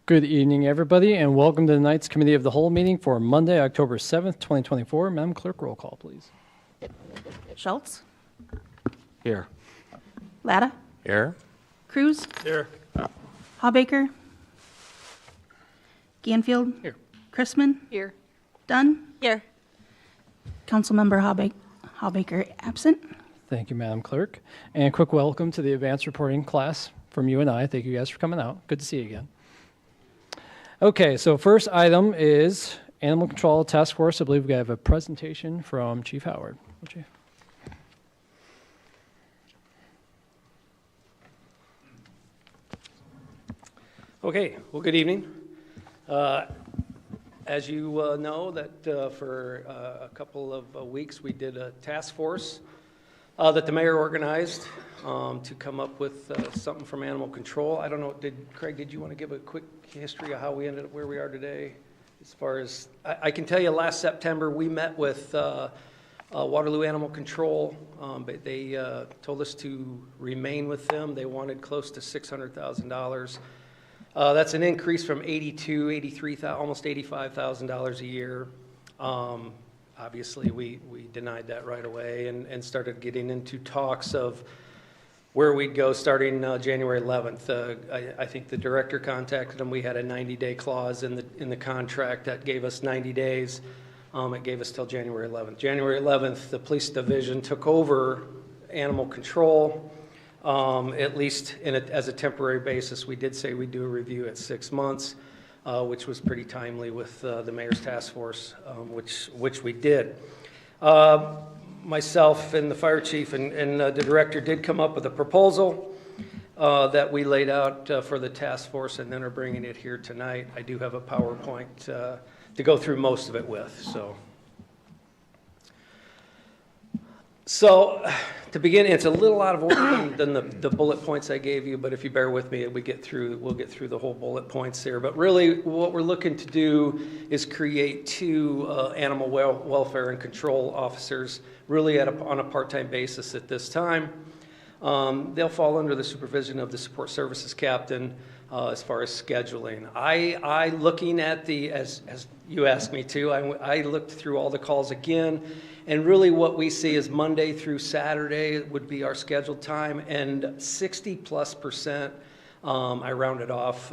Good evening, everybody, and welcome to tonight's Committee of the Whole meeting for Monday, October 7th, 2024. Madam Clerk, roll call, please. Schultz? Here. Latta? Here. Cruz? Here. Hawbaker? Ganfield? Here. Chrisman? Here. Dunn? Here. Councilmember Hawbaker absent. Thank you, Madam Clerk. And a quick welcome to the advanced reporting class from you and I. Thank you guys for coming out. Good to see you again. Okay, so first item is Animal Control Task Force. I believe we have a presentation from Chief Howard. Chief. Okay, well, good evening. As you know, that for a couple of weeks we did a task force that the mayor organized to come up with something from animal control. I don't know, Craig, did you want to give a quick history of how we ended up where we are today? As far as, I can tell you last September we met with Waterloo Animal Control. But they told us to remain with them. They wanted close to $600,000. That's an increase from $83,000, almost $85,000 a year. Obviously, we denied that right away and started getting into talks of where we'd go starting January 11th. I think the director contacted them. We had a 90-day clause in the contract that gave us 90 days. It gave us till January 11th. January 11th, the police division took over animal control. At least as a temporary basis. We did say we'd do a review at 6 months, which was pretty timely with the mayor's task force, which we did. Myself and the fire chief and the director did come up with a proposal that we laid out for the task force, and then are bringing it here tonight. I do have a PowerPoint to go through most of it with. So to begin, it's a little out of order than the bullet points I gave you, but if you bear with me, we'll get through the whole bullet points here. But really, what we're looking to do is create two animal welfare and control officers, really on a part-time basis at this time. They'll fall under the supervision of the support services captain as far as scheduling. I looking at as you asked me to, I looked through all the calls again. And really what we see is Monday through Saturday would be our scheduled time, and 60+%, I rounded off,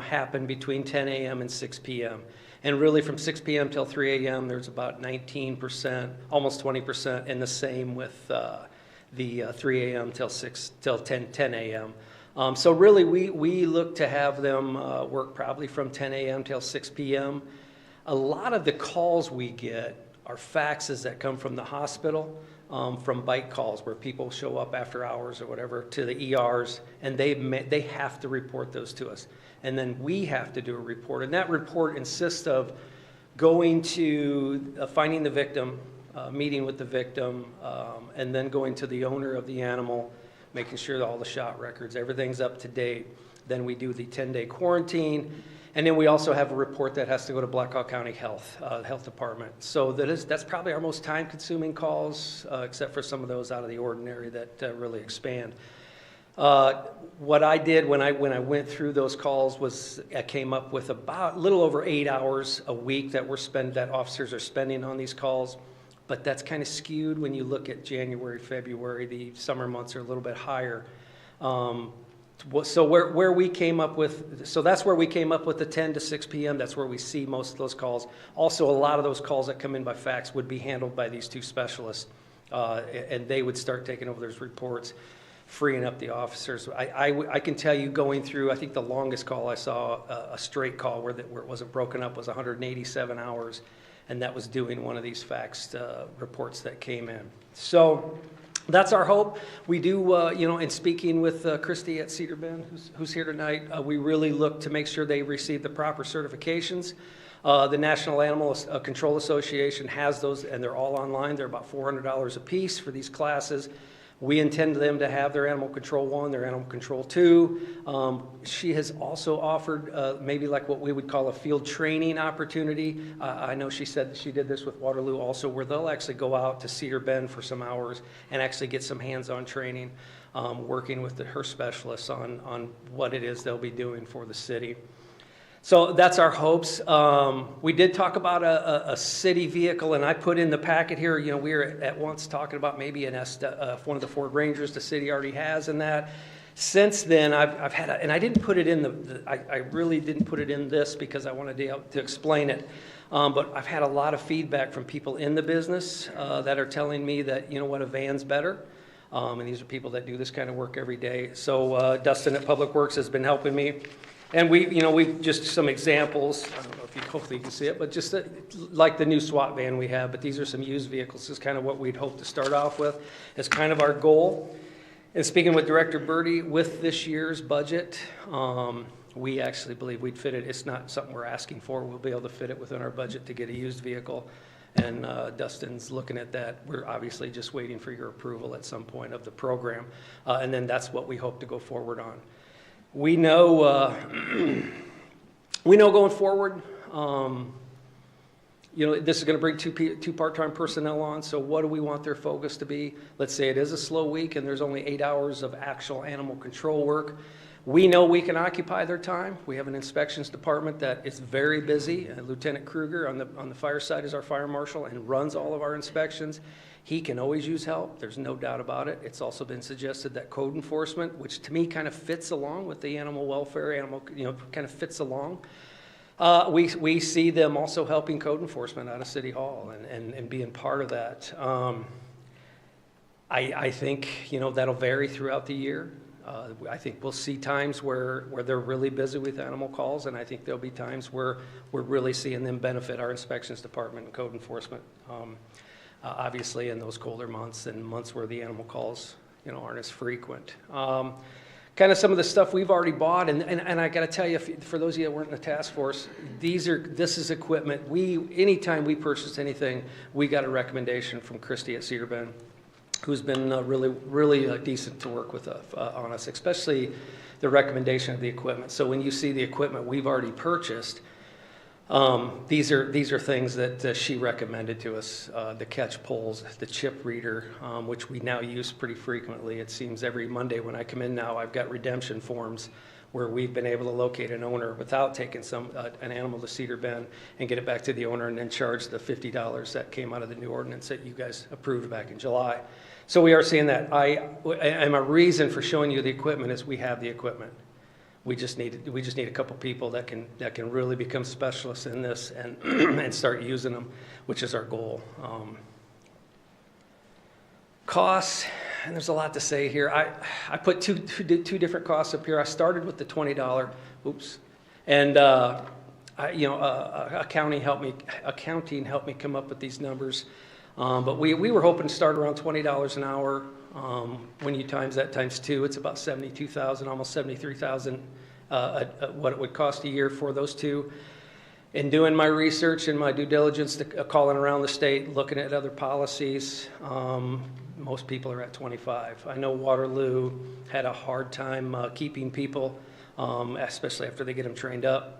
happen between 10 a.m. and 6 p.m. And really from 6 p.m. till 3 a.m. there's about 19%, almost 20%, and the same with the 3 a.m. till 10 a.m. So really we look to have them work probably from 10 a.m. till 6 p.m. A lot of the calls we get are faxes that come from the hospital, from bite calls where people show up after hours or whatever to the ERs, and they have to report those to us. And then we have to do a report. And that report consists of going to finding the victim, meeting with the victim, and then going to the owner of the animal, making sure that all the shot records, everything's up to date. Then we do the 10-day quarantine. And then we also have a report that has to go to Blackhawk County Health Department. So that's probably our most time-consuming calls, except for some of those out of the ordinary that really expand. What I did when I went through those calls was I came up with about a little over 8 hours a week that officers are spending on these calls. But that's kind of skewed when you look at January, February. The summer months are a little bit higher. So where we came up with, so that's where we came up with the 10 to 6 p.m. That's where we see most of those calls. Also, a lot of those calls that come in by fax would be handled by these two specialists, and they would start taking over those reports, freeing up the officers. I can tell you going through, I think the longest call I saw, a straight call where it wasn't broken up, was 187 hours, and that was doing one of these faxed reports that came in. So that's our hope. We do, in speaking with Christy at Cedar Bend, who's here tonight, we really look to make sure they receive the proper certifications. The National Animal Control Association has those, and they're all online. They're about $400 a piece for these classes. We intend them to have their Animal Control 1, their Animal Control 2. She has also offered maybe like what we would call a field training opportunity. I know she said that she did this with Waterloo also, where they'll actually go out to Cedar Bend for some hours and actually get some hands-on training. working with her specialists on what it is they'll be doing for the city. So that's our hopes. We did talk about a city vehicle, and I put in the packet here, you know, we were at once talking about maybe one of the Ford Rangers the city already has in that. Since then, I've had, and I didn't put it in I really didn't put it in this because I wanted to explain it. But I've had a lot of feedback from people in the business that are telling me that, you know what, a van's better. And these are people that do this kind of work every day. So Dustin at Public Works has been helping me. And we've just some examples. I don't know if hopefully you can see it, but just like the new SWAT van we have, but these are some used vehicles. This is kind of what we'd hope to start off with as kind of our goal. And speaking with Director Birdie, with this year's budget, we actually believe we'd fit it. It's not something we're asking for. We'll be able to fit it within our budget to get a used vehicle. And Dustin's looking at that. We're obviously just waiting for your approval at some point of the program. And then that's what we hope to go forward on. We know, going forward, you know, this is going to bring two part-time personnel on. So what do we want their focus to be? Let's say it is a slow week and there's only 8 hours of actual animal control work. We know we can occupy their time. We have an inspections department that is very busy. Lieutenant Kruger on the fire side is our fire marshal and runs all of our inspections. He can always use help. There's no doubt about it. It's also been suggested that code enforcement, which to me kind of fits along with the animal welfare, kind of fits along. We see them also helping code enforcement out of City Hall and being part of that. I think, you know, that'll vary throughout the year. I think we'll see times where they're really busy with animal calls, and I think there'll be times where we're really seeing them benefit our inspections department and code enforcement. Obviously in those colder months and months where the animal calls, you know, aren't as frequent. Kind of some of the stuff we've already bought, and I got to tell you, for those of you that weren't in the task force, this is equipment. Anytime we purchase anything, we got a recommendation from Christy at Cedar Bend, who's been really decent to work with on us, especially the recommendation of the equipment. So when you see the equipment we've already purchased, these are things that she recommended to us, the catch poles, the chip reader, which we now use pretty frequently. It seems every Monday when I come in now, I've got redemption forms where we've been able to locate an owner without taking an animal to Cedar Bend and get it back to the owner and then charge the $50 that came out of the new ordinance that you guys approved back in July. So we are seeing that. And a reason for showing you the equipment is we have the equipment. We just need a couple people that can really become specialists in this and and start using them, which is our goal. Costs, and there's a lot to say here. I put two different costs up here. I started with the $20. Oops, and accounting helped me come up with these numbers. But we were hoping to start around $20 an hour. When you times that times 2, it's about $72,000, almost $73,000, what it would cost a year for those two. In doing my research and my due diligence, calling around the state, looking at other policies, most people are at 25. I know Waterloo had a hard time keeping people, especially after they get them trained up.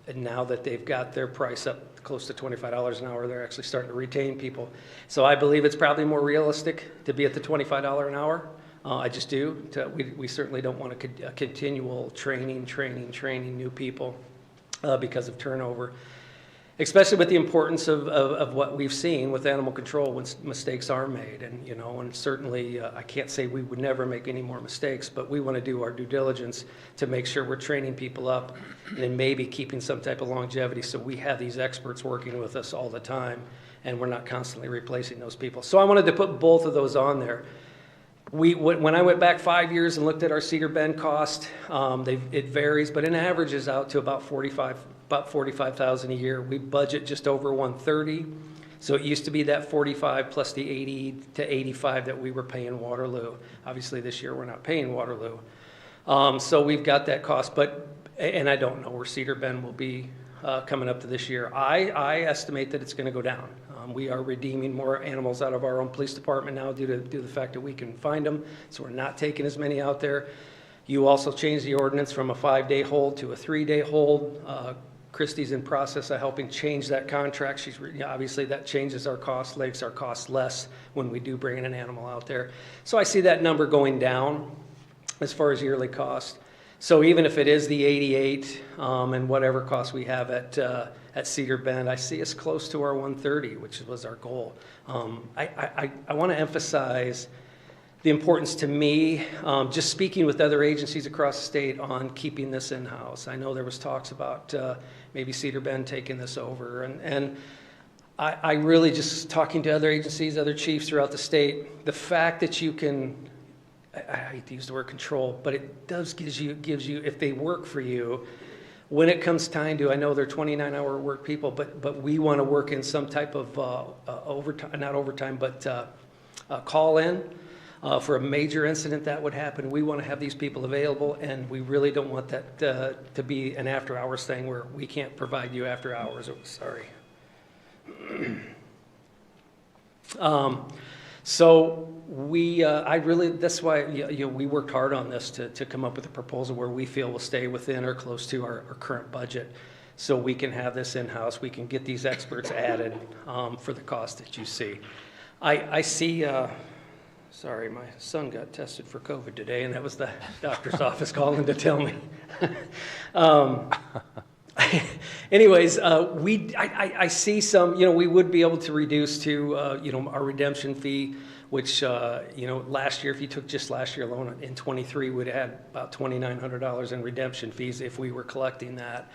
And now that they've got their price up close to $25 an hour, they're actually starting to retain people. So I believe it's probably more realistic to be at the $25 an hour. I just do. We certainly don't want a continual training new people because of turnover, especially with the importance of what we've seen with animal control when mistakes are made. And certainly I can't say we would never make any more mistakes, but we want to do our due diligence to make sure we're training people up and then maybe keeping some type of longevity so we have these experts working with us all the time and we're not constantly replacing those people. So I wanted to put both of those on there. When I went back 5 years and looked at our Cedar Bend cost, it varies, but in average is out to about $45,000 a year. We budget just over $130,000. So it used to be that 45 plus the 80 to 85 that we were paying Waterloo. Obviously this year we're not paying Waterloo. So we've got that cost, and I don't know where Cedar Bend will be coming up to this year. I estimate that it's going to go down. We are redeeming more animals out of our own police department now due to the fact that we can find them, so we're not taking as many out there. You also changed the ordinance from a 5-day hold to a 3-day hold. Christy's in process of helping change that contract. Obviously that changes our costs, makes our costs less when we do bring in an animal out there. So I see that number going down as far as yearly cost. So even if it is the 88 and whatever cost we have at Cedar Bend, I see us close to our 130, which was our goal. I want to emphasize the importance to me, just speaking with other agencies across the state on keeping this in-house. I know there was talks about maybe Cedar Bend taking this over, and I really just talking to other agencies, other chiefs throughout the state, the fact that you can, I hate to use the word control, but it does gives you, if they work for you, when it comes time to, I know they're 29-hour work people, but we want to work in some type of overtime, not overtime, but call in. For a major incident that would happen, we want to have these people available, and we really don't want that to be an after-hours thing where we can't provide you after hours. Oh, sorry. So that's why we worked hard on this to come up with a proposal where we feel will stay within or close to our current budget, so we can have this in-house. We can get these experts added for the cost that you see. I see. Sorry, my son got tested for COVID today, and that was the doctor's office calling to tell me. Anyways, I see some, we would be able to reduce to, our redemption fee, which, last year, if you took just last year alone in 23, we'd have had about $2,900 in redemption fees if we were collecting that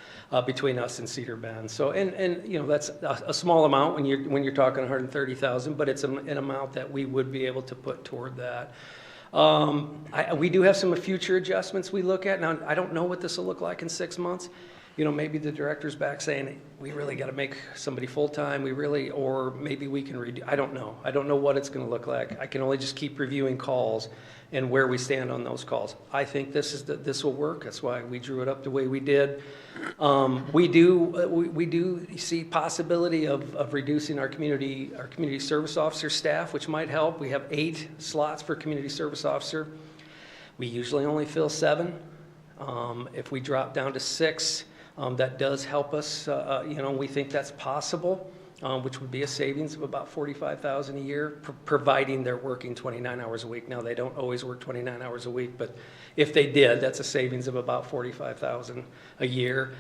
between us and Cedar Bend. So, and that's a small amount when you're talking 130,000, but it's an amount that we would be able to put toward that. We do have some future adjustments we look at. Now, I don't know what this will look like in 6 months. Maybe the director's back saying, we really got to make somebody full-time, or maybe we can I don't know. I don't know what it's going to look like. I can only just keep reviewing calls and where we stand on those calls. I think this will work. That's why we drew it up the way we did. We do see possibility of reducing our community service officer staff, which might help. We have 8 slots for community service officer. We usually only fill 7. If we drop down to 6, that does help us. We think that's possible, which would be a savings of about $45,000 a year, providing they're working 29 hours a week. Now, they don't always work 29 hours a week, but if they did, that's a savings of about $45,000 a year.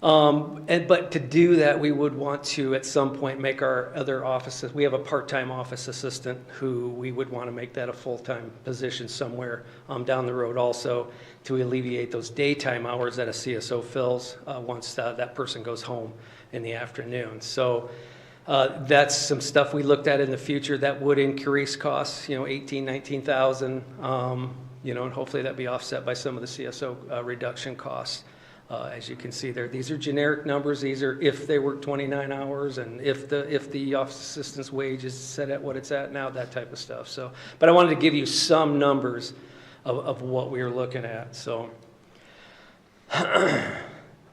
But to do that, we would want to, at some point, make our other offices. We have a part-time office assistant who we would want to make that a full-time position somewhere down the road also, to alleviate those daytime hours that a CSO fills once that person goes home in the afternoon. So that's some stuff we looked at in the future that would increase costs, $18,000, $19,000, and hopefully that'd be offset by some of the CSO reduction costs. As you can see there, these are generic numbers. These are if they work 29 hours and if the office assistant's wage is set at what it's at now, that type of stuff. So, but I wanted to give you some numbers of what we were looking at. So,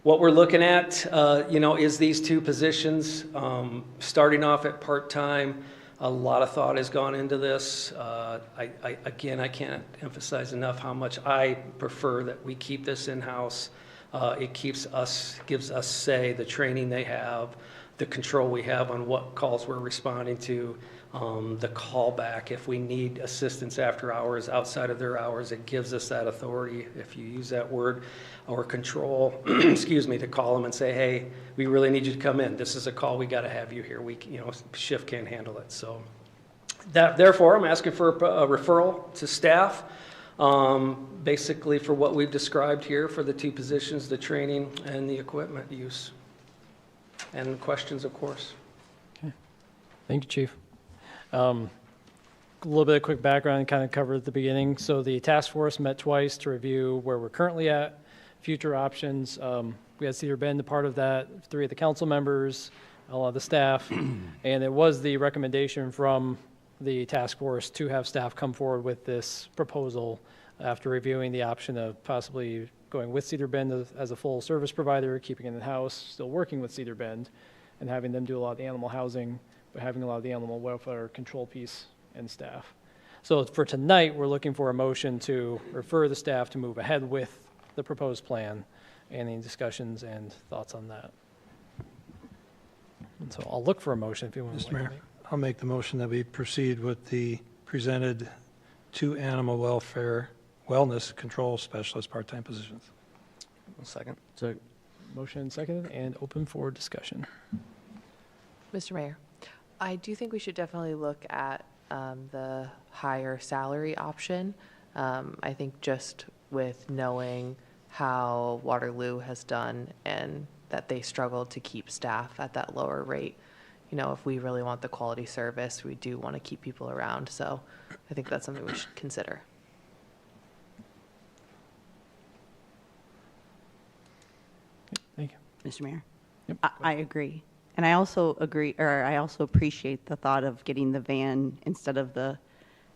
what we're looking at, is these 2 positions, starting off at part-time. A lot of thought has gone into this. Again, I can't emphasize enough how much I prefer that we keep this in-house. It gives us say, the training they have, the control we have on what calls we're responding to, the callback. If we need assistance after hours, outside of their hours, it gives us that authority, if you use that word, or control, excuse me, to call them and say, hey, we really need you to come in. This is a call, we got to have you here. Shift can't handle it. So therefore, I'm asking for a referral to staff. Basically for what we've described here for the 2 positions, the training and the equipment use. And questions, of course. Okay. Thank you, Chief. A little bit of quick background, kind of covered at the beginning. So the task force met twice to review where we're currently at, future options. We had Cedar Bend a part of that, 3 of the council members, a lot of the staff, and it was the recommendation from the task force to have staff come forward with this proposal after reviewing the option of possibly going with Cedar Bend as a full service provider, keeping it in-house, still working with Cedar Bend, and having them do a lot of the animal housing, but having a lot of the animal welfare control piece and staff. So for tonight, we're looking for a motion to refer the staff to move ahead with the proposed plan. Any discussions and thoughts on that? So I'll look for a motion if you want to. Mr. Mayor, I'll make the motion that we proceed with the presented 2 animal welfare wellness control specialist part-time positions. One second. So, Motion seconded and open for discussion. Mr. Mayor, I do think we should definitely look at the higher salary option. I think just with knowing how Waterloo has done and that they struggled to keep staff at that lower rate, you know, if we really want the quality service, we do want to keep people around. So I think that's something we should consider. Thank you. Mr. Mayor? Yep. I agree. And I also agree, or I also appreciate the thought of getting the van instead of the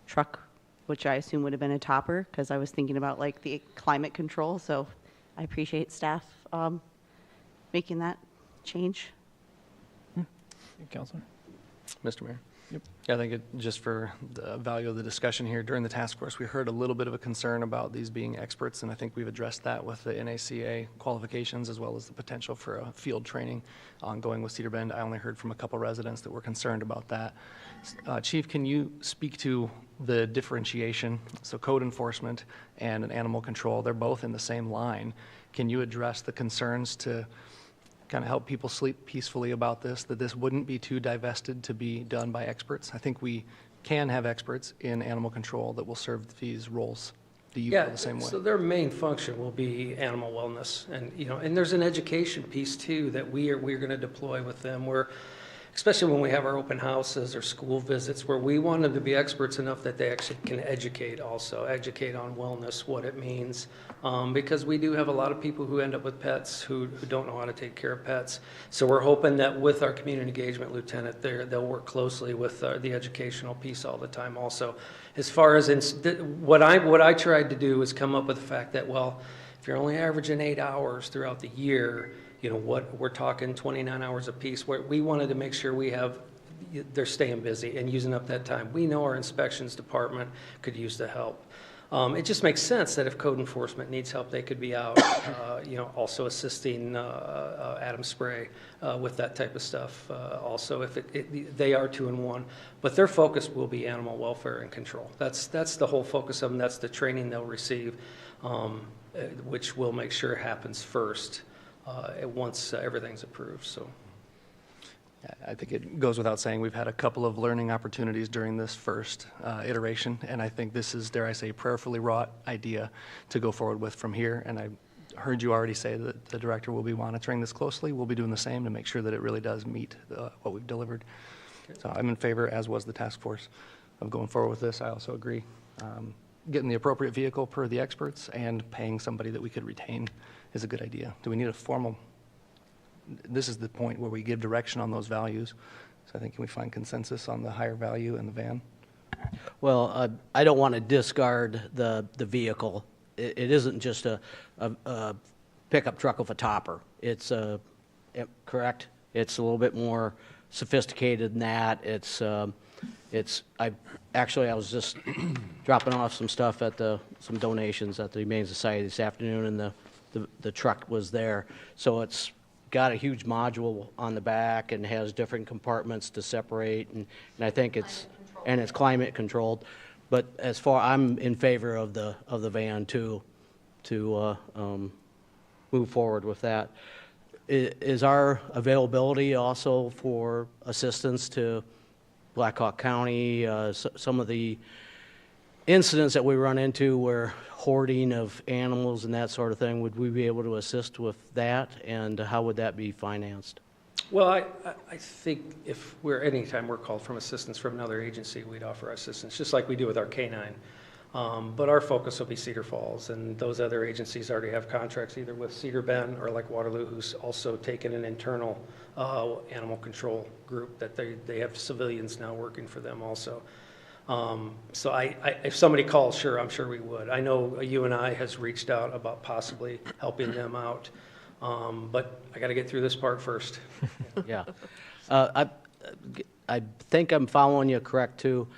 truck, which I assume would have been a topper, because I was thinking about like the climate control. So I appreciate staff making that change. Counselor? Mr. Mayor? Yep. Yeah, I think just for the value of the discussion here, during the task force, we heard a little bit of a concern about these being experts, and I think we've addressed that with the NACA qualifications as well as the potential for a field training ongoing with Cedar Bend. I only heard from a couple residents that were concerned about that. Chief, can you speak to the differentiation? So code enforcement and an animal control, they're both in the same line. Can you address the concerns to kind of help people sleep peacefully about this, that this wouldn't be too divested to be done by experts? I think we can have experts in animal control that will serve these roles. Do you feel the same way? So their main function will be animal wellness, and and there's an education piece too that we're going to deploy with them. Where, especially when we have our open houses or school visits, where we want them to be experts enough that they actually can educate on wellness, what it means, because we do have a lot of people who end up with pets who don't know how to take care of pets. So we're hoping that with our community engagement lieutenant, they'll work closely with the educational piece all the time. Also, as far as what I tried to do is come up with the fact that, well, if you're only averaging 8 hours throughout the year, what we're talking 29 hours a piece, where we wanted to make sure they're staying busy and using up that time. We know our inspections department could use the help. It just makes sense that if code enforcement needs help, they could be out, also assisting Adam Spray with that type of stuff. Also, if they are 2-in-1, but their focus will be animal welfare and control. That's the whole focus of them. That's the training they'll receive, which we'll make sure happens first. Once everything's approved. So, I think it goes without saying we've had a couple of learning opportunities during this first iteration, and I think this is, dare I say, prayerfully wrought idea to go forward with from here. And I heard you already say that the director will be monitoring this closely. We'll be doing the same to make sure that it really does meet what we've delivered. Okay. So I'm in favor, as was the task force, of going forward with this. I also agree. Getting the appropriate vehicle per the experts and paying somebody that we could retain is a good idea. Do we need a formal, this is the point where we give direction on those values. So I think, can we find consensus on the higher value in the van? well, I don't want to discard the vehicle. It isn't just a pickup truck with a topper. It's correct. It's a little bit more sophisticated than that. I was just dropping off some stuff at some donations at the Humane Society this afternoon, and the truck was there. So it's got a huge module on the back and has different compartments to separate, and I think it's climate controlled. But as far, I'm in favor of the van too, to move forward with that. Is our availability also for assistance to Black Hawk County, some of the incidents that we run into where hoarding of animals and that sort of thing, would we be able to assist with that, and how would that be financed? well, I think anytime we're called from assistance from another agency, we'd offer assistance, just like we do with our K-9. But our focus will be Cedar Falls, and those other agencies already have contracts either with Cedar Bend or like Waterloo, who's also taken an internal animal control group that they have civilians now working for them also. So if somebody calls, sure, I'm sure we would. I know UNI has reached out about possibly helping them out, but I got to get through this part first. Yeah. I think I'm following you correct too.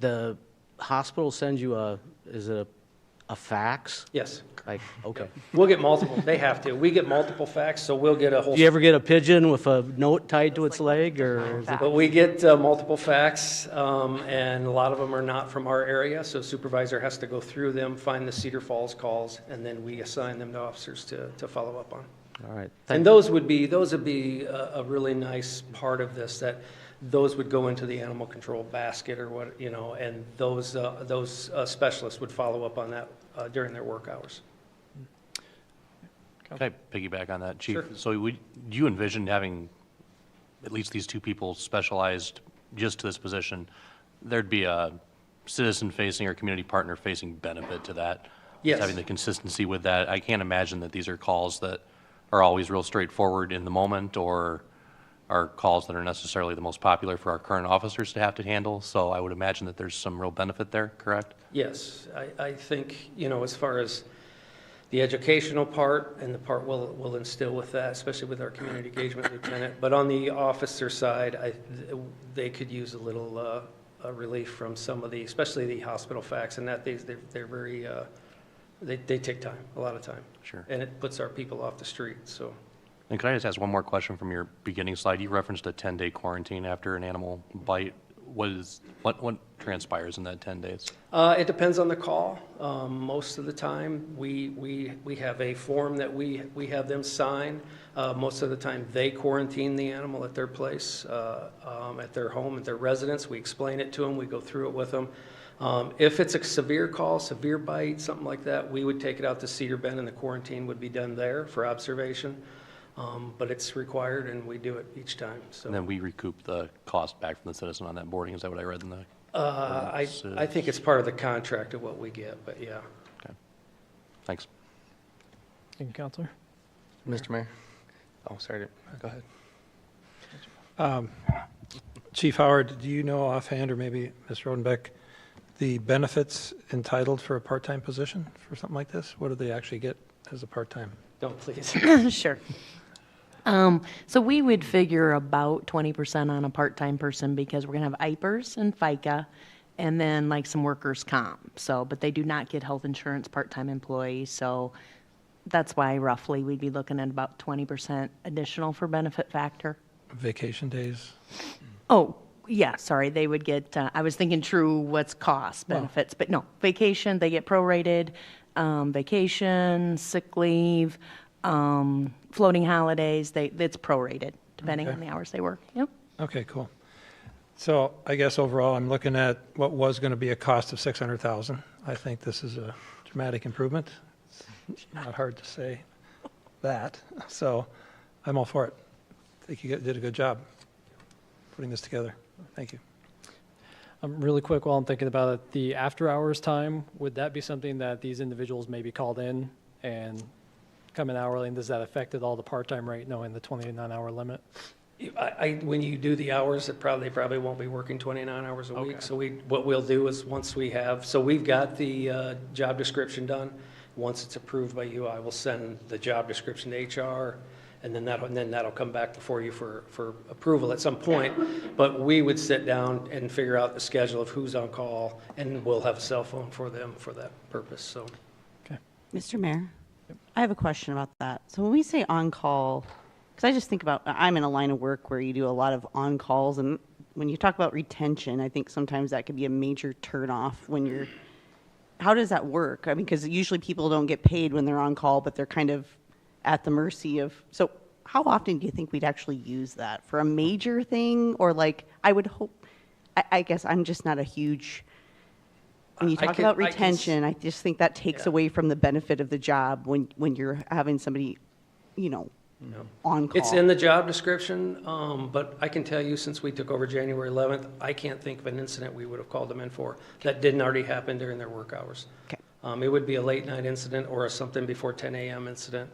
The hospital sends you is it a fax? Yes. Like, okay. We'll get multiple, they have to. We get multiple facts, so we'll get a whole. Do you ever get a pigeon with a note tied to its leg, or? is it- But we get multiple facts, and a lot of them are not from our area, so supervisor has to go through them, find the Cedar Falls calls, and then we assign them to officers to follow up on. All right. And those would be a really nice part of this, that those would go into the animal control basket or what, you know, and those specialists would follow up on that during their work hours. Can I piggyback on that, Chief? Sure. So do you envision having at least these two people specialized just to this position? There'd be a citizen-facing or community partner-facing benefit to that? Just Yes. having the consistency with that. I can't imagine that these are calls that are always real straightforward in the moment, or are calls that are necessarily the most popular for our current officers to have to handle. So I would imagine that there's some real benefit there, correct? Yes, I think, you know, as far as the educational part and the part we'll instill with that, especially with our community engagement lieutenant. But on the officer side, they could use a little relief from some of the, especially the hospital facts, and that they're very, they take time, a lot of time. Sure. And it puts our people off the street, so. And could I just ask one more question from your beginning slide? You referenced a 10-day quarantine after an animal bite. What transpires in that 10 days? It depends on the call. Most of the time, we have a form that we have them sign. Most of the time, they quarantine the animal at their place, at their home, at their residence. We explain it to them. We go through it with them. If it's a severe call, severe bite, something like that, we would take it out to Cedar Bend, and the quarantine would be done there for observation. But it's required, and we do it each time. So And then we recoup the cost back from the citizen on that boarding. Is that what I read in the? I think it's part of the contract of what we get, but yeah. Okay. Thanks. Thank you, Counselor. Mr. Mayor? Oh, sorry. Go ahead. Chief Howard, do you know offhand, or maybe Ms. Rodenbeck, the benefits entitled for a part-time position for something like this? What do they actually get as a part-time? Don't please. Sure. So we would figure about 20% on a part-time person because we're going to have IPERS and FICA and then like some workers' comp. So, but they do not get health insurance, part-time employees. So that's why roughly we'd be looking at about 20% additional for benefit factor. Vacation days? Oh, yeah, sorry, they would get, I was thinking true what's cost benefits, but no, vacation, they get prorated, vacation, sick leave, floating holidays, it's prorated, depending Okay. on the hours they work. Yep. Okay, cool. So I guess overall, I'm looking at what was going to be a cost of $600,000. I think this is a dramatic improvement. It's not hard to say that. So I'm all for it. I think you did a good job putting this together. Thank you. Really quick, while I'm thinking about it, the after-hours time, would that be something that these individuals may be called in and come in hourly, and does that affect at all the part-time rate, knowing the 29-hour limit? When you do the hours, they probably won't be working 29 hours a week. Okay. So what we'll do is once we have, so we've got the job description done. Once it's approved by you, I will send the job description to HR, and then that'll come back before you for approval at some point. But we would sit down and figure out the schedule of who's on call, and we'll have a cell phone for them for that purpose. So Mr. Mayor, I have a question about that. So when we say on-call, because I just think about, I'm in a line of work where you do a lot of on-calls, and when you talk about retention, I think sometimes that could be a major turnoff when you're, how does that work? I mean, because usually people don't get paid when they're on call, but they're kind of at the mercy of, so how often do you think we'd actually use that? For a major thing, or like, I would hope, I guess I'm just not a huge, when you talk about retention, I just think that takes away from the benefit of the job when you're having somebody, you know, on call. it's in the job description, but I can tell you, since we took over January 11th, I can't think of an incident we would have called them in for that didn't already happen during their work hours. Okay. It would be a late night incident or a something before 10 a.m. incident.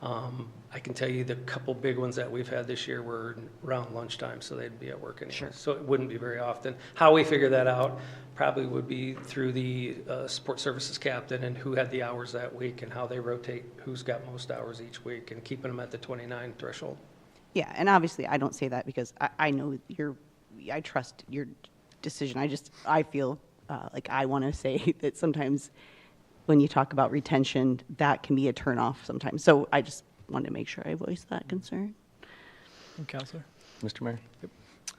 I can tell you the couple big ones that we've had this year were around lunchtime, so they'd be at work anyway. Sure. So it wouldn't be very often. How we figure that out probably would be through the support services captain and who had the hours that week and how they rotate, who's got most hours each week, and keeping them at the 29 threshold. Yeah, and obviously I don't say that because I know I trust your decision. I feel like I want to say that sometimes when you talk about retention, that can be a turnoff sometimes. So I just wanted to make sure I voiced that concern. Counselor? Mr. Mayor? I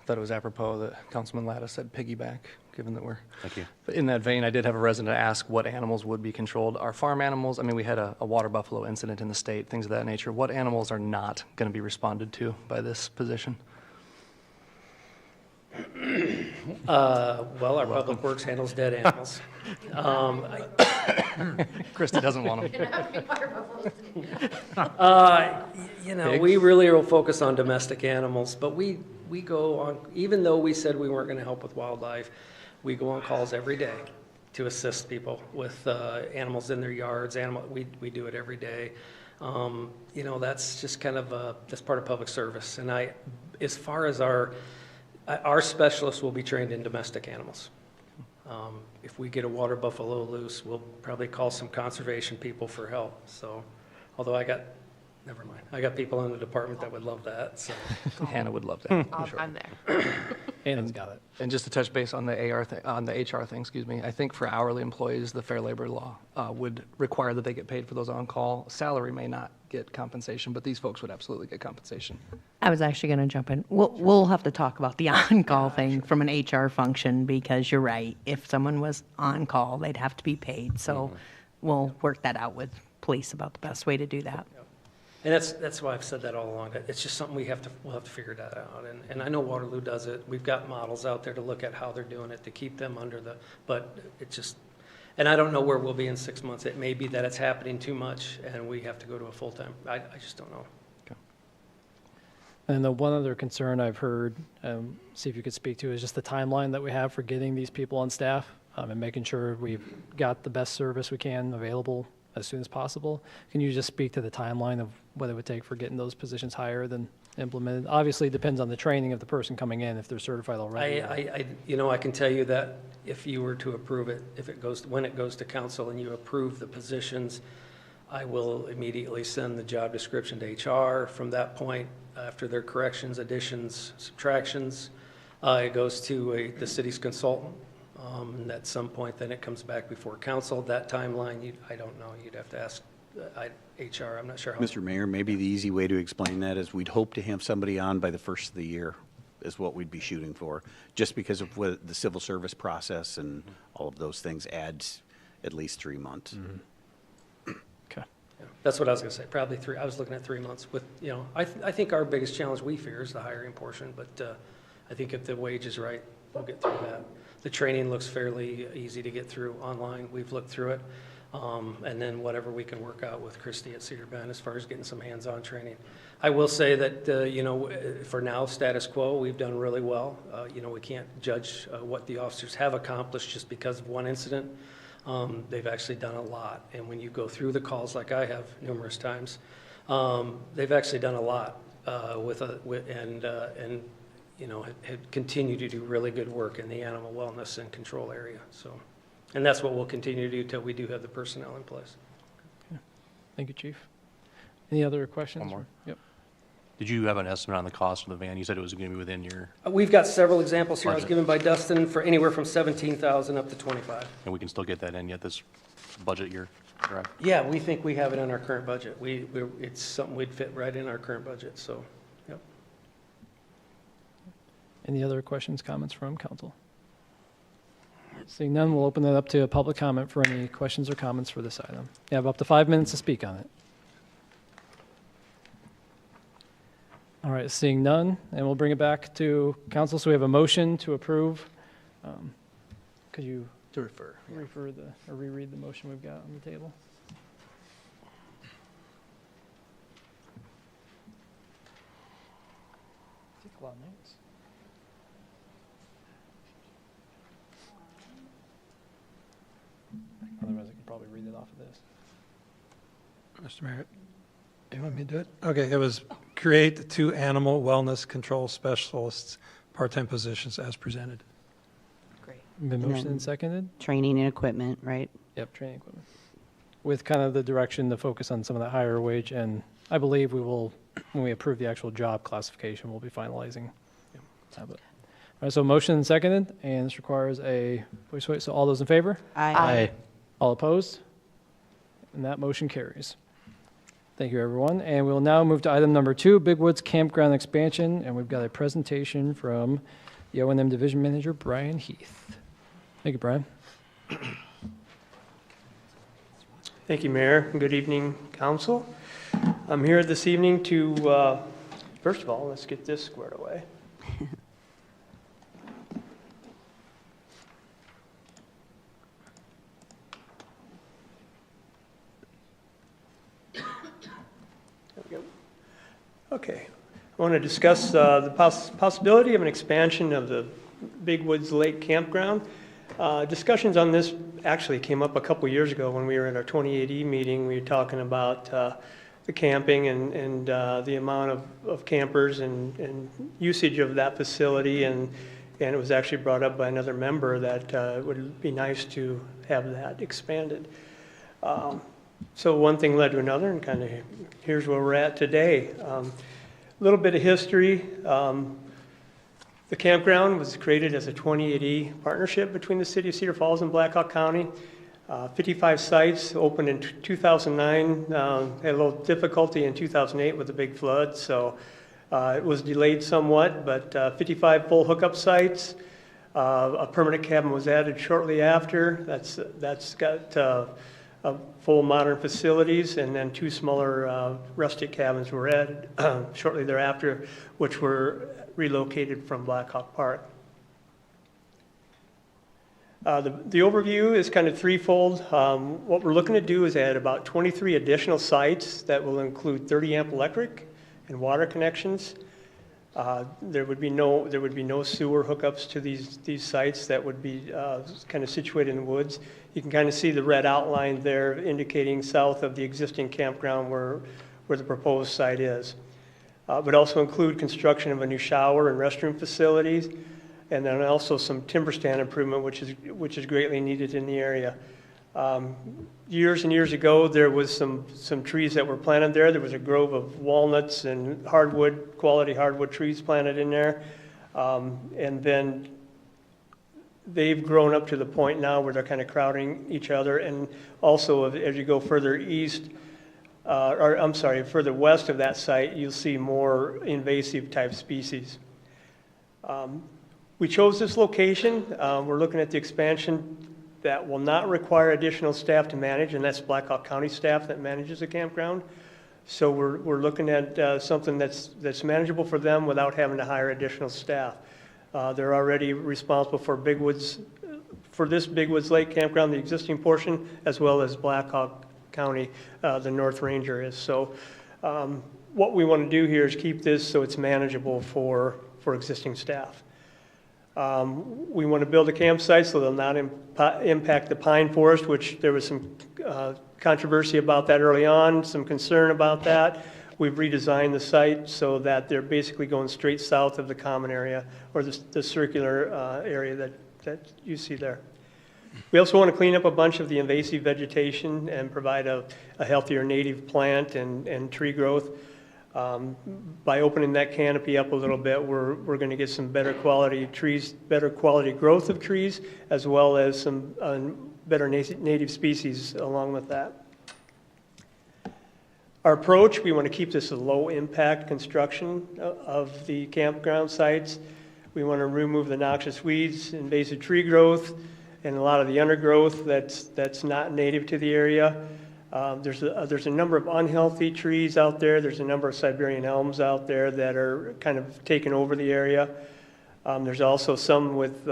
thought it was apropos that Councilman Latta said piggyback, given that we're. Thank you. But in that vein, I did have a resident ask what animals would be controlled. Our farm animals, I mean, we had a water buffalo incident in the state, things of that nature. What animals are not going to be responded to by this position? Well, our Public Works handles dead animals. Christie doesn't want them. We really will focus on domestic animals, but we go on, even though we said we weren't going to help with wildlife, we go on calls every day to assist people with animals in their yards. We do it every day. That's just kind of that's part of public service. And as far as our specialists will be trained in domestic animals. If we get a water buffalo loose, we'll probably call some conservation people for help. So, although never mind. I got people in the department that would love that. So. Hannah would love that. I'm there. Hannah's got it. And just to touch base on the on the HR thing, excuse me, I think for hourly employees, the Fair Labor Law would require that they get paid for those on-call. Salary may not get compensation, but these folks would absolutely get compensation. I was actually going to jump in. We'll have to talk about the on-call thing from an HR function, because you're right. If someone was on call, they'd have to be paid. So we'll work that out with police about the best way to do that. And that's why I've said that all along. It's just something we'll have to figure that out. And I know Waterloo does it. We've got models out there to look at how they're doing it to keep them under but it just, and I don't know where we'll be in 6 months. It may be that it's happening too much and we have to go to a full-time. I just don't know. And the one other concern I've heard, see if you could speak to, is just the timeline that we have for getting these people on staff and making sure we've got the best service we can available as soon as possible. Can you just speak to the timeline of what it would take for getting those positions hired and implemented? Obviously, it depends on the training of the person coming in, if they're certified already. I can tell you that if you were to approve it, when it goes to council and you approve the positions, I will immediately send the job description to HR. From that point, after their corrections, additions, subtractions, it goes to the city's consultant. And at some point, then it comes back before council. That timeline, I don't know. You'd have to ask HR. I'm not sure how. Mr. Mayor, maybe the easy way to explain that is we'd hope to have somebody on by the first of the year is what we'd be shooting for, just because of what the civil service process and all of those things adds at least 3 months. Okay. Yeah, that's what I was going to say. Probably 3. I was looking at 3 months. With I think our biggest challenge we fear is the hiring portion. But I think if the wage is right, we'll get through that. The training looks fairly easy to get through online. We've looked through it. And then whatever we can work out with Christie at Cedar Bend as far as getting some hands-on training. I will say that, for now, status quo, we've done really well. We can't judge what the officers have accomplished just because of one incident. They've actually done a lot. And when you go through the calls like I have numerous times, they've actually done a lot have continued to do really good work in the animal wellness and control area. So, and that's what we'll continue to do till we do have the personnel in place. Okay. Thank you, Chief. Any other questions? One more. Yep. Did you have an estimate on the cost of the van? You said it was going to be within your, We've got several examples here. I was Budget. given by Dustin for anywhere from 17,000 up to 25. and we can still get that in yet this budget year, correct? Yeah, we think we have it in our current budget. It's something we'd fit right in our current budget. So, yep. Any other questions, comments from council? Seeing none, we'll open it up to a public comment for any questions or comments for this item. You have up to 5 minutes to speak on it. All right, seeing none, and we'll bring it back to council. So we have a motion to approve. Could you To refer. reread the motion we've got on the table? Take a lot of notes. Otherwise, I can probably read it off of this. Mr. Mayor, you want me to do it? Okay, it was create 2 animal wellness control specialists, part-time positions as presented. Great. Been And motioned then- and seconded? Training and equipment, right? Yep, training equipment. With kind of the direction to focus on some of that higher wage, and I believe we will, when we approve the actual job classification, we'll be finalizing. All right, so motion and seconded, and this requires a voice vote. So all those in favor? Aye. All opposed? And that motion carries. Thank you, everyone. And we'll now move to item number 2, Big Woods Campground Expansion. And we've got a presentation from the O&M Division Manager, Brian Heath. Thank you, Brian. Thank you, Mayor. Good evening, Council. I'm here this evening to, first of all, let's get this squared away. There we go. Okay. I want to discuss the possibility of an expansion of the Big Woods Lake Campground. Discussions on this actually came up a couple years ago when we were at our 28E meeting. We were talking about the camping and the amount of campers and usage of that facility, and it was actually brought up by another member that it would be nice to have that expanded. So one thing led to another, and kind of here's where we're at today. A little bit of history. The campground was created as a 28E partnership between the City of Cedar Falls and Blackhawk County. 55 sites, opened in 2009, had a little difficulty in 2008 with the big flood, so it was delayed somewhat, but 55 full hookup sites. A permanent cabin was added shortly after. That's got full modern facilities, and then 2 smaller rustic cabins were added shortly thereafter, which were relocated from Blackhawk Park. The overview is kind of threefold. What we're looking to do is add about 23 additional sites that will include 30 amp electric and water connections. There would be no sewer hookups to these sites that would be kind of situated in the woods. You can kind of see the red outline there indicating south of the existing campground where the proposed site is. Would also include construction of a new shower and restroom facilities, and then also some timber stand improvement, which is greatly needed in the area. Years and years ago, there was some trees that were planted there. There was a grove of walnuts and quality hardwood trees planted in there. And then they've grown up to the point now where they're kind of crowding each other. And also, as you go further east, further west of that site, you'll see more invasive type species. We chose this location. We're looking at the expansion that will not require additional staff to manage, and that's Blackhawk County staff that manages the campground. So we're looking at something that's manageable for them without having to hire additional staff. They're already responsible for this Big Woods Lake Campground, the existing portion, as well as Blackhawk County, the North Ranger is. So what we want to do here is keep this so it's manageable for existing staff. We want to build a campsite so they'll not impact the pine forest, which there was some controversy about that early on, some concern about that. We've redesigned the site so that they're basically going straight south of the common area, or the circular area that you see there. We also want to clean up a bunch of the invasive vegetation and provide a healthier native plant and tree growth. By opening that canopy up a little bit, we're going to get some better quality trees, better quality growth of trees, as well as some better native species along with that. Our approach, we want to keep this a low impact construction of the campground sites. We want to remove the noxious weeds, invasive tree growth, and a lot of the undergrowth that's not native to the area. There's a number of unhealthy trees out there. There's a number of Siberian elms out there that are kind of taking over the area. There's also some with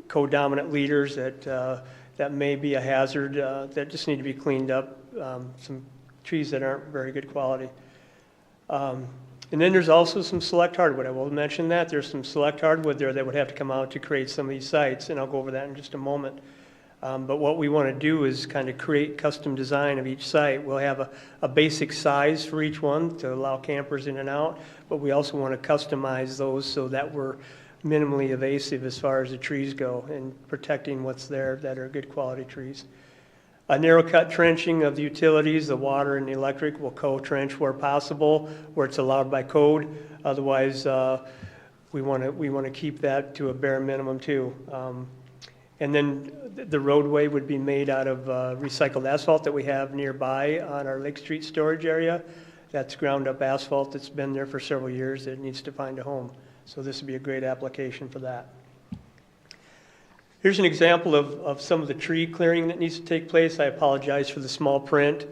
co-dominant leaders that may be a hazard that just need to be cleaned up. Some trees that aren't very good quality. And then there's also some select hardwood. I will mention that. There's some select hardwood there that would have to come out to create some of these sites, and I'll go over that in just a moment. But what we want to do is kind of create custom design of each site. We'll have a basic size for each one to allow campers in and out, but we also want to customize those so that we're minimally invasive as far as the trees go and protecting what's there that are good quality trees. A narrow cut trenching of the utilities, the water and the electric will co-trench where possible, where it's allowed by code. Otherwise, we want to keep that to a bare minimum too. And then the roadway would be made out of recycled asphalt that we have nearby on our Lake Street storage area. That's ground up asphalt that's been there for several years that needs to find a home. So this would be a great application for that. Here's an example of some of the tree clearing that needs to take place. I apologize for the small print.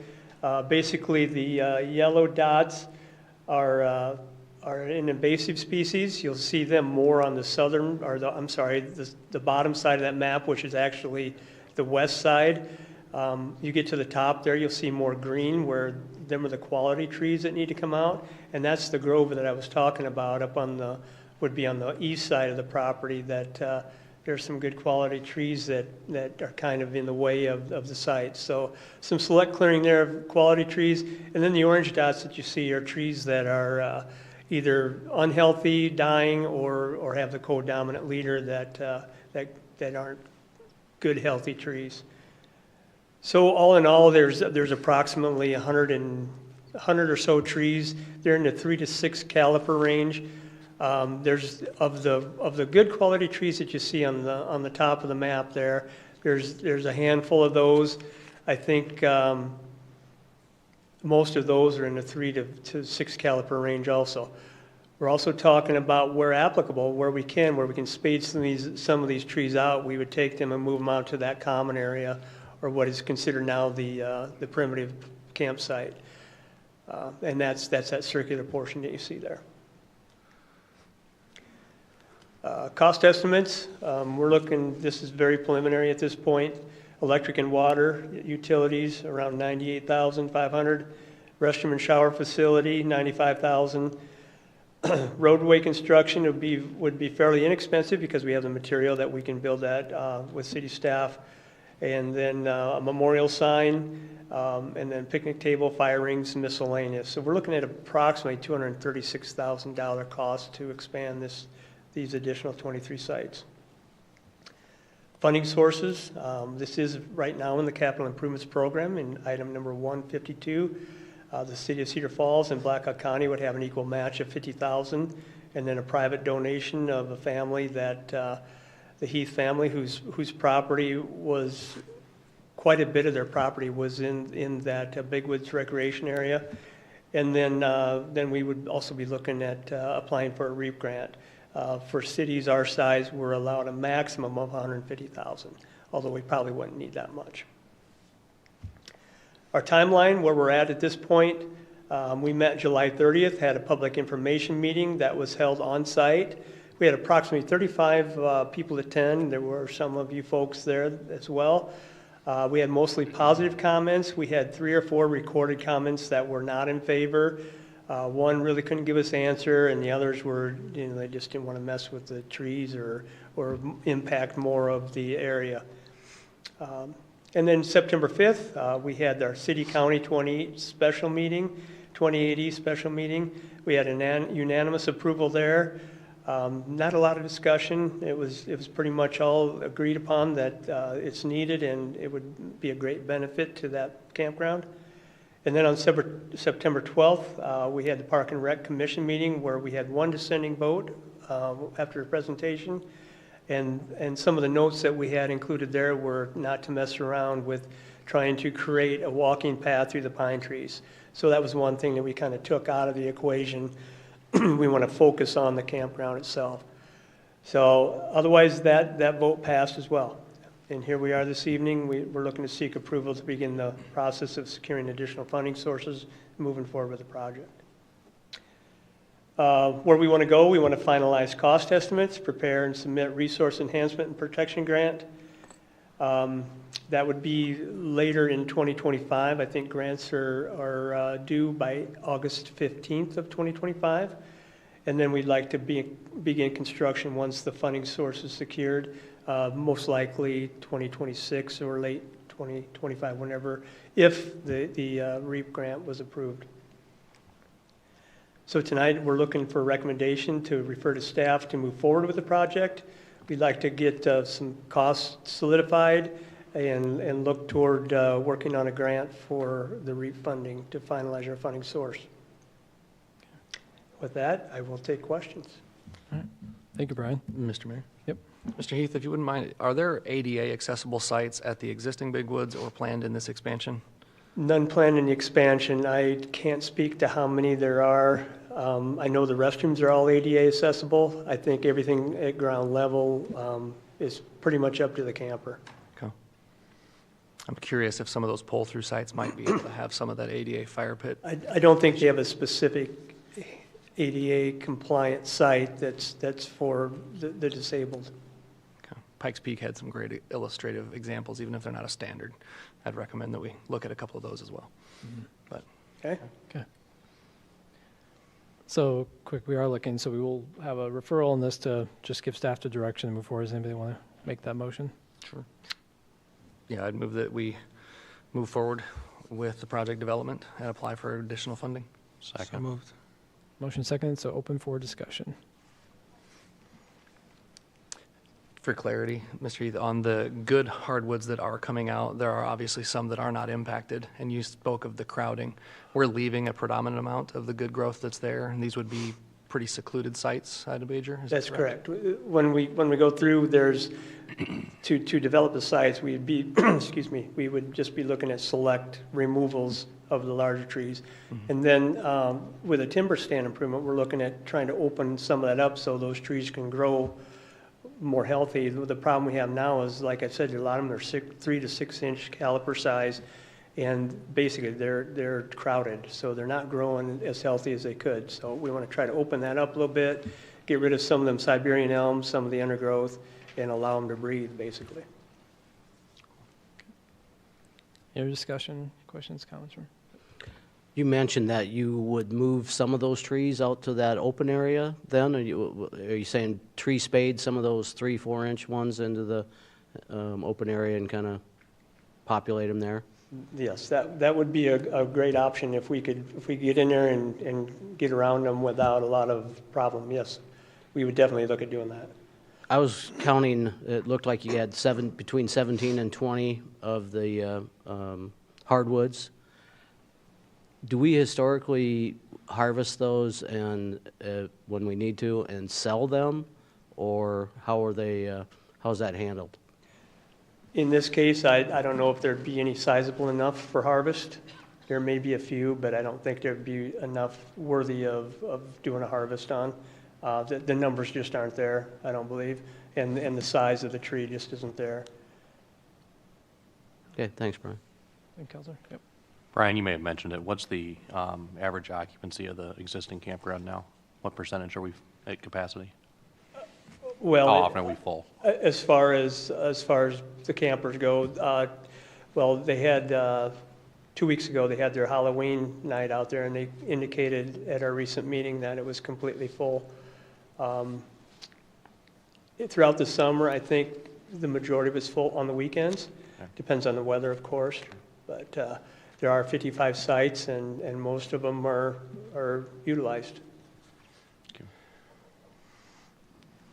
Basically, the yellow dots are an invasive species. You'll see them more on the southern, or the bottom side of that map, which is actually the west side. You get to the top there, you'll see more green, where them are the quality trees that need to come out. And that's the grove that I was talking about up on would be on the east side of the property, that there's some good quality trees that are kind of in the way of the site. So some select clearing there of quality trees. And then the orange dots that you see are trees that are either unhealthy, dying, or have the co-dominant leader that aren't good, healthy trees. So all in all, there's approximately 100 or so trees. They're in the 3 to 6 caliper range. There's of the good quality trees that you see on the top of the map there. There's a handful of those. I think most of those are in the 3 to 6 caliper range also. We're also talking about, where applicable, where we can spade some of these trees out, we would take them and move them out to that common area, or what is considered now the primitive campsite. And that's that circular portion that you see there. Cost estimates, we're looking, this is very preliminary at this point. Electric and water utilities around $98,500. Restroom and shower facility, $95,000. Roadway construction would be fairly inexpensive because we have the material that we can build that with city staff. And then a memorial sign, and then picnic table, fire rings, miscellaneous. So we're looking at approximately $236,000 cost to expand these additional 23 sites. Funding sources, this is right now in the capital improvements program in item number 152. The city of Cedar Falls and Blackhawk County would have an equal match of $50,000, and then a private donation of a family that the Heath family, whose property was, quite a bit of their property was in that Big Woods recreation area. And then we would also be looking at applying for a REAP grant. For cities our size, we're allowed a maximum of $150,000, although we probably wouldn't need that much. Our timeline, where we're at this point, we met July 30th, had a public information meeting that was held on site. We had approximately 35 people attend. There were some of you folks there as well. We had mostly positive comments. We had 3 or 4 recorded comments that were not in favor. One really couldn't give us an answer, and the others were, they just didn't want to mess with the trees or impact more of the area. And then September 5th, we had our City-County 2080 special meeting. We had an unanimous approval there. Not a lot of discussion. It was pretty much all agreed upon that it's needed and it would be a great benefit to that campground. And then on September 12th, we had the Park and Rec Commission meeting where we had 1 dissenting vote after the presentation. And some of the notes that we had included there were not to mess around with trying to create a walking path through the pine trees. So that was one thing that we kind of took out of the equation. We want to focus on the campground itself. So otherwise, that vote passed as well. And here we are this evening. We're looking to seek approval to begin the process of securing additional funding sources, moving forward with the project. Where we want to go, we want to finalize cost estimates, prepare and submit resource enhancement and protection grant. That would be later in 2025. I think grants are due by August 15th of 2025. And then we'd like to begin construction once the funding source is secured, most likely 2026 or late 2025, whenever, if the REAP grant was approved. So tonight we're looking for a recommendation to refer to staff to move forward with the project. We'd like to get some costs solidified and look toward working on a grant for the REAP funding to finalize our funding source. With that, I will take questions. All right. Thank you, Brian. Mr. Mayor? Yep. Mr. Heath, if you wouldn't mind, are there ADA accessible sites at the existing Big Woods or planned in this expansion? None planned in the expansion. I can't speak to how many there are. I know the restrooms are all ADA accessible. I think everything at ground level is pretty much up to the camper. Okay. I'm curious if some of those pull-through sites might be able to have some of that ADA fire pit. I don't think they have a specific ADA compliant site that's for the disabled. Okay. Pikes Peak had some great illustrative examples, even if they're not a standard. I'd recommend that we look at a couple of those as well. But Okay? Okay. So quick, we are looking, so we will have a referral on this to just give staff the direction and move forward. Does anybody want to make that motion? Sure. Yeah, I'd move that we move forward with the project development and apply for additional funding. So moved. Motion seconded, so open for discussion. For clarity, Mr. Heath, on the good hardwoods that are coming out, there are obviously some that are not impacted, and you spoke of the crowding. We're leaving a predominant amount of the good growth that's there, and these would be pretty secluded sites, I'd wager? Is that That's correct. When we go through, there's, to develop the sites, we'd be, excuse me, we would just be looking at select removals of the larger trees. And then with a timber stand improvement, we're looking at trying to open some of that up so those trees can grow more healthy. The problem we have now is, like I said, a lot of them are 3 to 6 inch caliper size, and basically they're crowded, so they're not growing as healthy as they could. So we want to try to open that up a little bit, get rid of some of them Siberian elms, some of the undergrowth, and allow them to breathe, basically. Any other discussion, questions, comments? You mentioned that you would move some of those trees out to that open area then? Are you saying tree spade some of those 3-4 inch ones into the open area and kind of populate them there? Yes, that would be a great option if we get in there and get around them without a lot of problem. Yes, we would definitely look at doing that. I was counting, it looked like you had between 17 and 20 of the hardwoods. Do we historically harvest those and when we need to and sell them, or how are they? How's that handled? In this case, I don't know if there'd be any sizable enough for harvest. There may be a few, but I don't think there'd be enough worthy of doing a harvest on. The numbers just aren't there, I don't believe, and the size of the tree just isn't there. Okay, thanks, Brian. Thank you, Counselor. Yep. Brian, you may have mentioned it. What's the average occupancy of the existing campground now? What percentage are we at capacity? Well, how often are we full? As far as the campers go, well, they had 2 weeks ago they had their Halloween night out there, and they indicated at our recent meeting that it was completely full. Throughout the summer, I think the majority was full on the weekends. Okay. Depends on the weather, of course, but there are 55 sites, and most of them are utilized.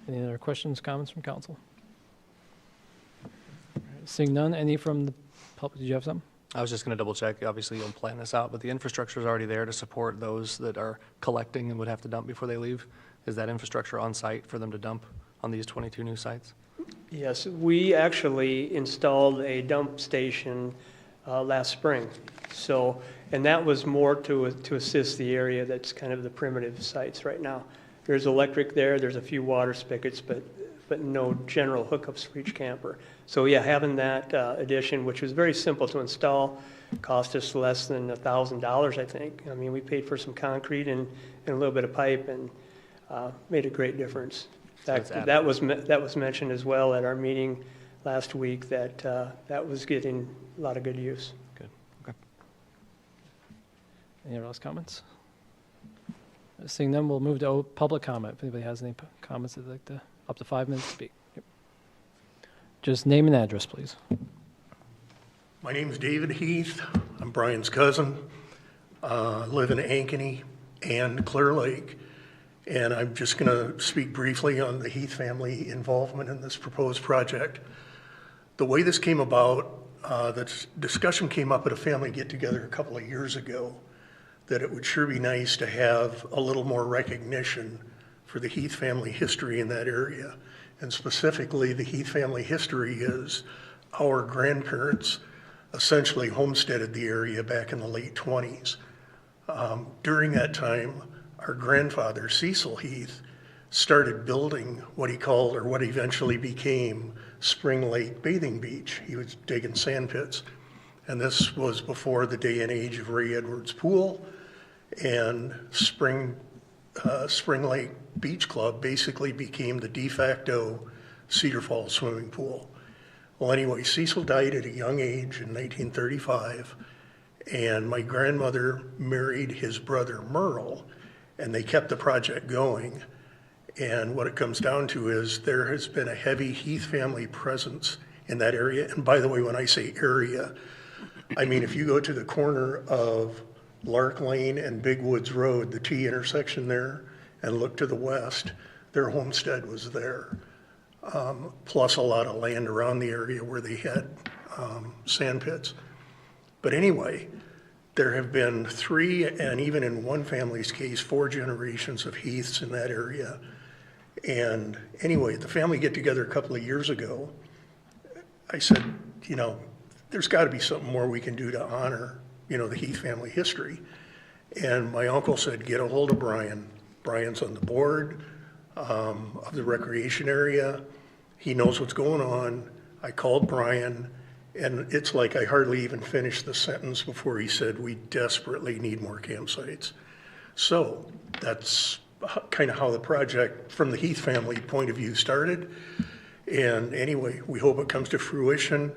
Any other questions, comments from council? All right, seeing none, any from the public? Did you have something? I was just going to double check. Obviously, you'll plan this out, but the infrastructure is already there to support those that are collecting and would have to dump before they leave. Is that infrastructure on site for them to dump on these 22 new sites? Yes, we actually installed a dump station last spring. So, and that was more to assist the area that's kind of the primitive sites right now. There's electric there, there's a few water spigots, but no general hookups for each camper. So yeah, having that addition, which was very simple to install, cost us less than $1,000, I think. I mean, we paid for some concrete and a little bit of pipe, and made a great difference. In fact, that was mentioned as well at our meeting last week, that that was getting a lot of good use. Good. Okay. Any other else comments? Seeing none, we'll move to public comment. If anybody has any comments, they'd like to, up to 5 minutes to speak. Yep. Just name and address, please. My name is David Heath. I'm Brian's cousin. Live in Ankeny and Clear Lake. And I'm just going to speak briefly on the Heath family involvement in this proposed project. The way this came about, the discussion came up at a family get-together a couple of years ago, that it would sure be nice to have a little more recognition for the Heath family history in that area. And specifically, the Heath family history is our grandparents essentially homesteaded the area back in the late 20s. During that time, our grandfather, Cecil Heath, started building what he called, or what eventually became, Spring Lake Bathing Beach. He was digging sand pits. And this was before the day and age of Ray Edwards Pool, and Spring Lake Beach Club basically became the de facto Cedar Falls swimming pool. Well, anyway, Cecil died at a young age in 1935, and my grandmother married his brother Merle, and they kept the project going. And what it comes down to is there has been a heavy Heath family presence in that area. And by the way, when I say area, I mean if you go to the corner of Lark Lane and Big Woods Road, the T intersection there, and look to the west, their homestead was there. Plus a lot of land around the area where they had sand pits. But anyway, there have been 3, and even in one family's case, 4 generations of Heaths in that area. And anyway, the family get together a couple of years ago. I said, you know, there's got to be something more we can do to honor, you know, the Heath family history. And my uncle said, get a hold of Brian. Brian's on the board of the recreation area. He knows what's going on. I called Brian, and it's like I hardly even finished the sentence before he said, we desperately need more campsites. So that's kind of how the project from the Heath family point of view started. And anyway, we hope it comes to fruition.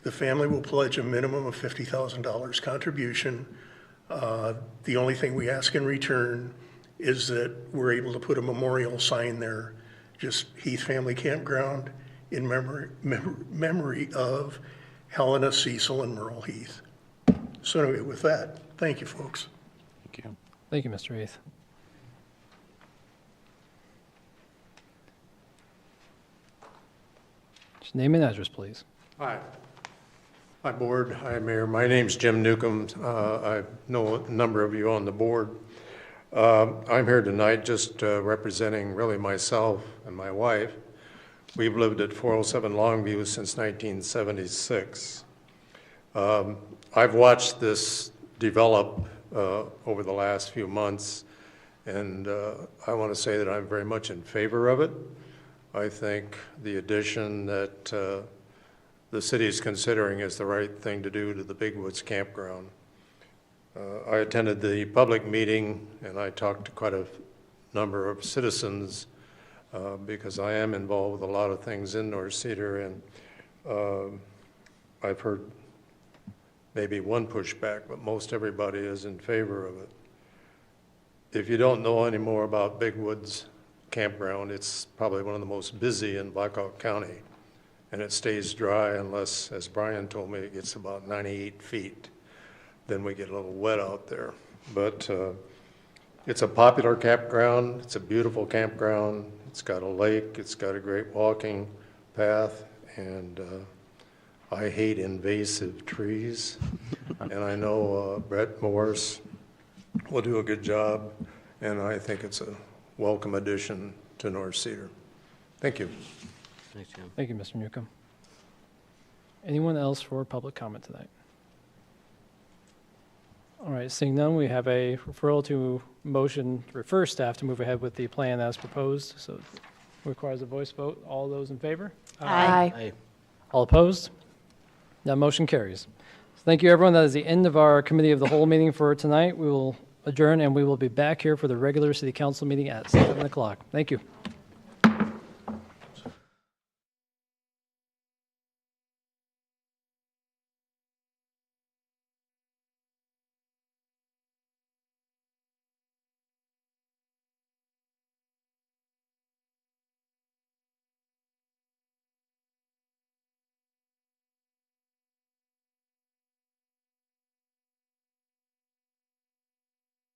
The family will pledge a minimum of $50,000 contribution. The only thing we ask in return is that we're able to put a memorial sign there, just Heath Family Campground in memory of Helena, Cecil, and Merle Heath. So anyway, with that, thank you, folks. Thank you. Thank you, Mr. Heath. Just name and address, please. Hi. Hi, Board. Hi, Mayor. My name's Jim Newcomb. I know a number of you on the board. I'm here tonight just representing really myself and my wife. We've lived at 407 Longview since 1976. I've watched this develop over the last few months, and I want to say that I'm very much in favor of it. I think the addition that the city is considering is the right thing to do to the Big Woods Campground. I attended the public meeting, and I talked to quite a number of citizens because I am involved with a lot of things in North Cedar, and I've heard maybe one pushback, but most everybody is in favor of it. If you don't know any more about Big Woods Campground, it's probably one of the most busy in Blackhawk County, and it stays dry unless, as Brian told me, it gets about 98 feet. Then we get a little wet out there. But it's a popular campground. It's a beautiful campground. It's got a lake. It's got a great walking path. And I hate invasive trees. And I know Brett Morse will do a good job. And I think it's a welcome addition to North Cedar. Thank you. Thanks, Jim. Thank you, Mr. Newcomb. Anyone else for public comment tonight? All right, seeing none, we have a referral to motion to refer staff to move ahead with the plan as proposed. So it requires a voice vote. All those in favor? Aye. Aye. All opposed? That motion carries. So thank you, everyone. That is the end of our committee of the whole meeting for tonight. We will adjourn, and we will be back here for the regular city council meeting at 7 o'clock. Thank you.